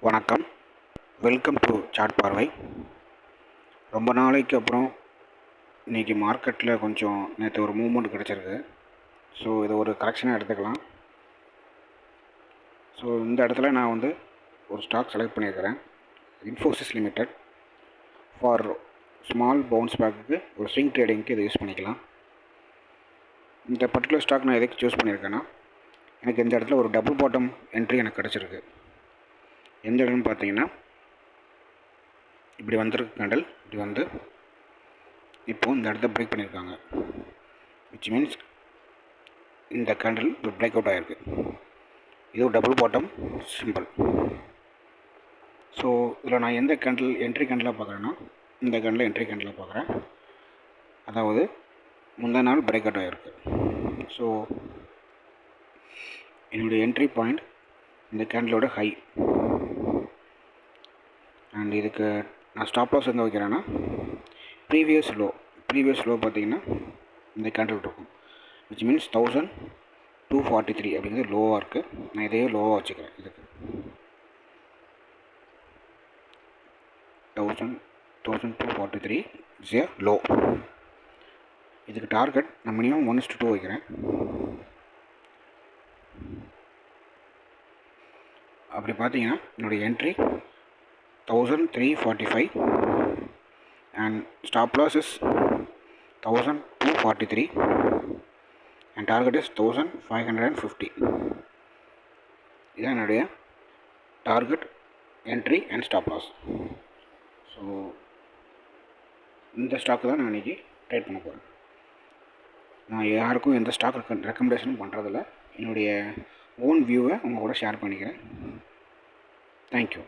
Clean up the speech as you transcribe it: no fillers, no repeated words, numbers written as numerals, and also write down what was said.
வணக்கம். Welcome to chat பார்வை. ரொம்ப நாளைக்கு அப்புறம் இன்றைக்கி மார்க்கெட்டில் கொஞ்சம் நேற்று ஒரு மூவ்மெண்ட் கிடச்சிருக்கு. ஸோ இதை ஒரு கரெக்ஷனாக எடுத்துக்கலாம். ஸோ இந்த இடத்துல நான் ஒரு ஸ்டாக் செலக்ட் பண்ணியிருக்கிறேன், Infosys limited. For small bounce பேக்குக்கு ஒரு ஸ்விங் ட்ரேடிங்க்கு இதை யூஸ் பண்ணிக்கலாம். இந்த பர்டிகுலர் ஸ்டாக் நான் எதுக்கு சூஸ் பண்ணியிருக்கேன்னா, எனக்கு இந்த இடத்துல ஒரு டபுள் பாட்டம் என்ட்ரி எனக்கு கிடச்சிருக்கு. எந்த இடம்னு பார்த்தீங்கன்னா, இப்படி வந்திருக்கு கேண்டல். இப்படி இப்போது இந்த இடத்த பிரேக் பண்ணியிருக்காங்க, விச் மீன்ஸ் இந்த கேண்டல் இப்போ பிரேக் அவுட் ஆகிருக்கு. இது ஒரு டபுள் பாட்டம் சிம்பிள். ஸோ இதில் நான் எந்த கேண்டில் என்ட்ரி கேண்டிலாக பார்க்குறேன்னா, இந்த கேண்டில் என்ட்ரி கேண்டிலாக பார்க்குறேன். அதாவது முந்தின நாள் பிரேக் அவுட் ஆகிருக்கு. ஸோ என்னுடைய என்ட்ரி பாயிண்ட் இந்த கேண்டிலோட ஹை. அண்ட் இதுக்கு நான் ஸ்டாப் லாஸ் எங்கே வைக்கிறேன்னா, ப்ரீவியஸ் லோ பார்த்தீங்கன்னா இந்த கேண்டில் இருக்கும், விச் மீன்ஸ் 1243 அப்படிங்கிறது லோவாக இருக்குது. நான் இதையே லோவாக வச்சுக்கிறேன். இதுக்கு 1243 இஸ் ஏ லோ. இதுக்கு டார்கெட் நான் மினிமம் 1:2 வைக்கிறேன். அப்படி பார்த்தீங்கன்னா என்னுடைய entry 1345 and stop loss is 1243 and target is 1550. இதான் என்னுடைய target, entry and stop loss. So இந்த ஸ்டாக்கு தான் நான் இன்றைக்கி ட்ரேட் பண்ண போகிறேன். நான் யாருக்கும் எந்த ஸ்டாக் ரெக்கமெண்டேஷனும் பண்ணுறதில்ல. என்னுடைய ஓன் வியூவை உங்கள் கூட ஷேர் பண்ணிக்கிறேன். தேங்க்யூ.